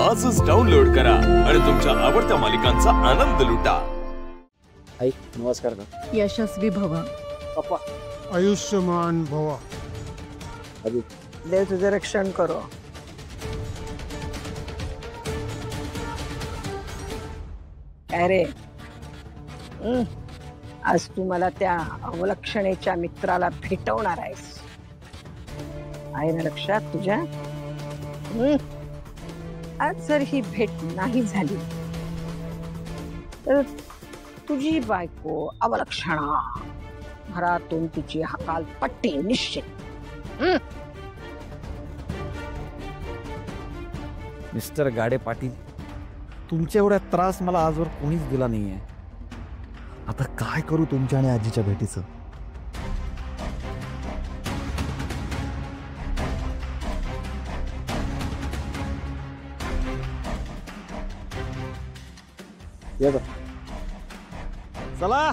आजच डाउनलोड करा आणि तुमच्या आवडत्या मालिकांचा आनंद लुटा। आई नमस्कार का। यशस्वी भव। पप्पा आयुष्यमान भवा। अभी देव तुझे रक्षण करो। अरे आज तू मला त्या अवलक्षणेच्या मित्राला भेटवणार आहेस, आहे ना लक्षात तुझ्या? आज जर ही भेट नाही झाली तर तुझी बायको अवलक्षणा घरातून तिची हकालपट्टी निश्चित। मिस्टर गाडे पाटील, तुमच्या एवढा त्रास मला आजवर कोणीच दिला नाहीये। आता काय करू तुमच्या आणि आजीच्या भेटीचं? ये बघ चला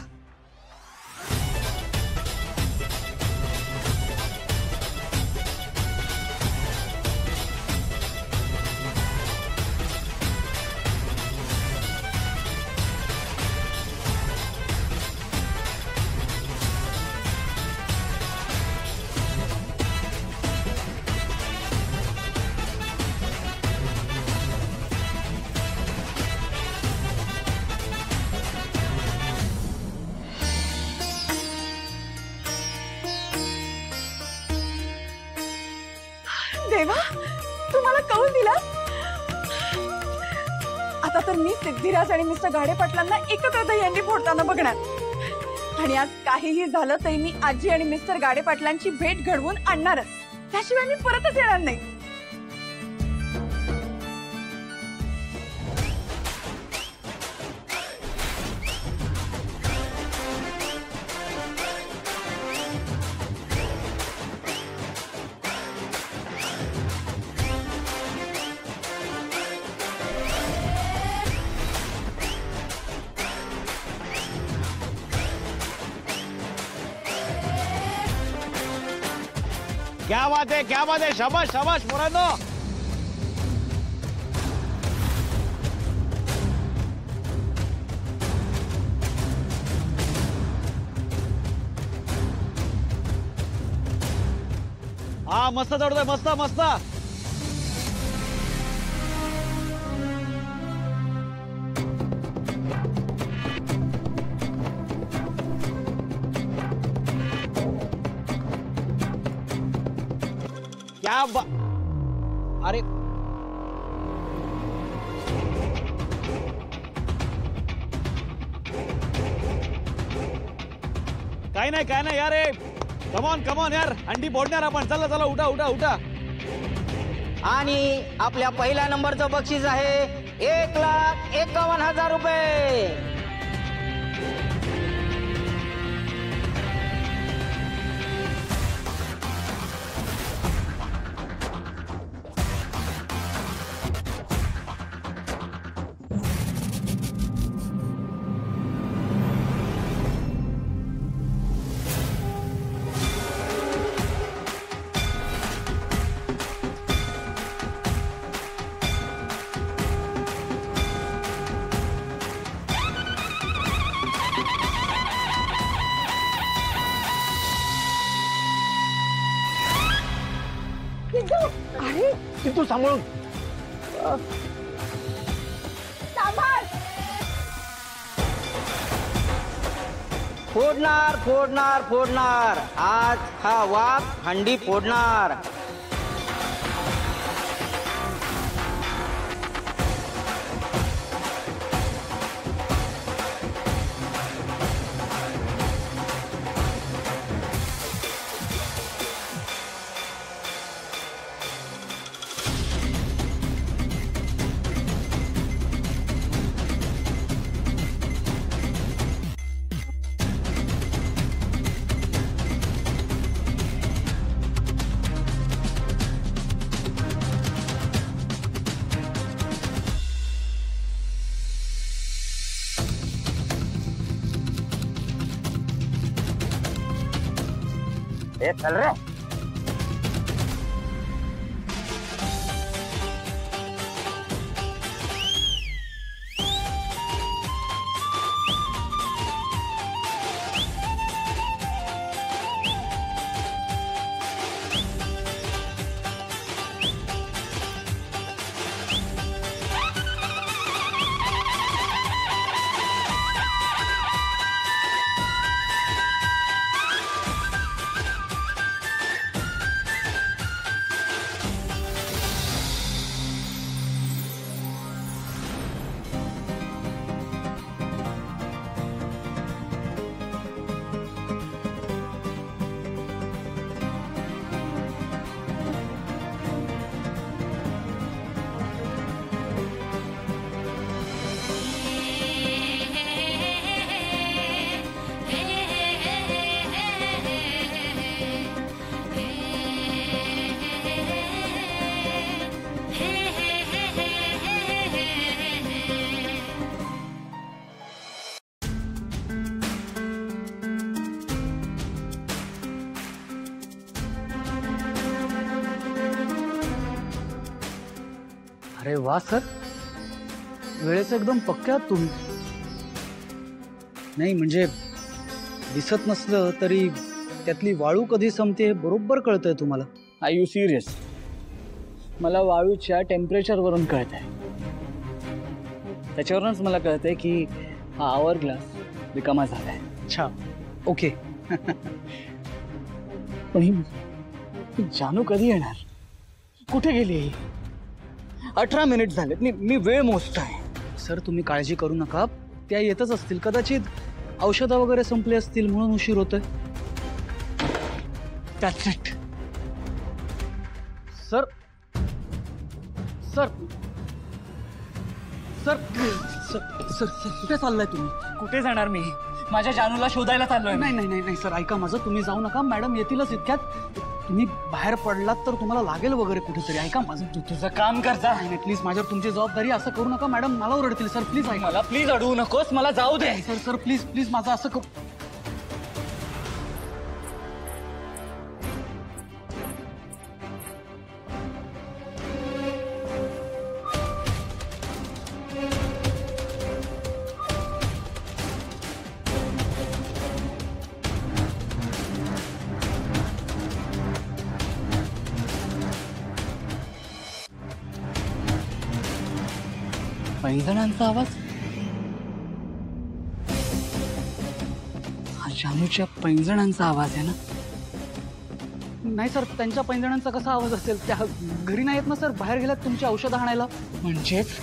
देवा, तुम्हाला कळून दिला। आता तर मी सिद्धिराज आणि मिस्टर गाडे पाटलांना एकत्र दहीहंडी फोडताना बघणार। आणि आज काहीही झालं तरी मी आजी आणि मिस्टर गाडे पाटलांची भेट घडवून आणणारच, त्याशिवाय मी परतच येणार नाही। क्या बात है, शाबाश शाबाश मुरादो। हा मस्त दौड़तोय, मस्त मस्त। क्या बा... अरे काय नाही यार, कमॉन यार, हंडी फोडणार आपण। चला चला, उठा उठा उठा। आणि आपल्या पहिल्या नंबरचं बक्षीस आहे 1,51,000 रुपये। अरे तू सांभाळून सांभाळ। फोडणार आज हा वाघ हंडी फोडणार। चल रे। अरे वा सर, वेळेचं एकदम पक्क्या आहात तुम्ही. नाही म्हणजे दिसत नसलं तरी त्यातली वाळू कधी संपते बरोबर कळतंय तुम्हाला. I you serious? मला वाळूच्या टेम्परेचरवरून कळत आहे. त्याच्यावरूनच मला कळतंय की हा आवर ग्लास रिकामा झालाय. अच्छा, ओके. पण ही जानू कधी येणार? कुठे गेली? 18 मिनिट झालेत. मी वेळ मोजतोय. सर तुम्ही काळजी करू नका, त्या येतच असतील. कदाचित औषधं वगैरे संपले असतील म्हणून उशीर होतोय. That's it. Sir sir sir sir sir कुठे चाललाय तुम्ही? कुठे जाणार मी? माझ्या जानूला शोधायला चाललोय. नाही नाही नाही सर, ऐका माझं, तुम्ही जाऊ नका. मॅडम येतीलच इतक्यात. तुम्ही बाहेर पडलात तर तुम्हाला लागेल वगैरे कुठेतरी. ऐका माझं, तू तुझं काम करता. नाही प्लीज, माझ्यावर तुमची जबाबदारी. असं करू नका मॅडम, मला ओरडतील. सर प्लीज ऐका. मला प्लीज अडवू नकोस, मला जाऊ दे. सर सर प्लीज प्लीज, माझं असं पैंजणांचा आवाज. हा जानूच्या पैंजणांचा आवाज आहे ना? नाही सर, त्यांच्या पैंजणांचा कसा आवाज असेल? त्या घरी नाही येत ना सर, बाहेर गेल्यात तुमची औषधं आणायला. म्हणजेच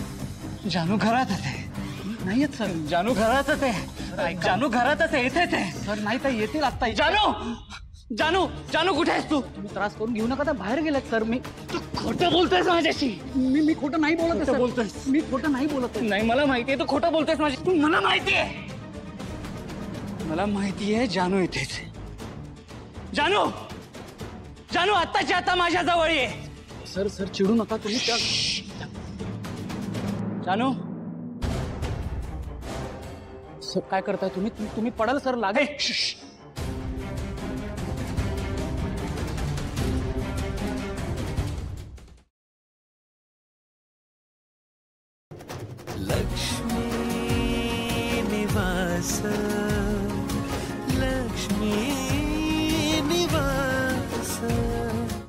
जानू घरातच आहे? नाही येत सर. जानू घरातच आहे. जानू घरातच आहे, इथेच आहे. सर नाही तर येतील आत्ता. जानू जानू जानू कुठे आहेस तू? तुम्ही त्रास करून घेऊ नका, त्या बाहेर गेल्यात सर. मी खोटं बोलतोयस माझ्याशी? मी खोटं नाही बोलत. बोलतोयस? मी खोटं नाही बोलत. नाही, मला माहितीये तू खोटं बोलतोयस माझ्याशी. मला माहितीये, मला माहितीये जानू इथेच. जानू जानू आत्ताच्या आता माझ्या जवळ ये. सर सर चिडू नका तुम्ही. त्या जानू सर काय करताय तुम्ही? तुम्ही पडाल सर. लागे. लक्ष्मी निवास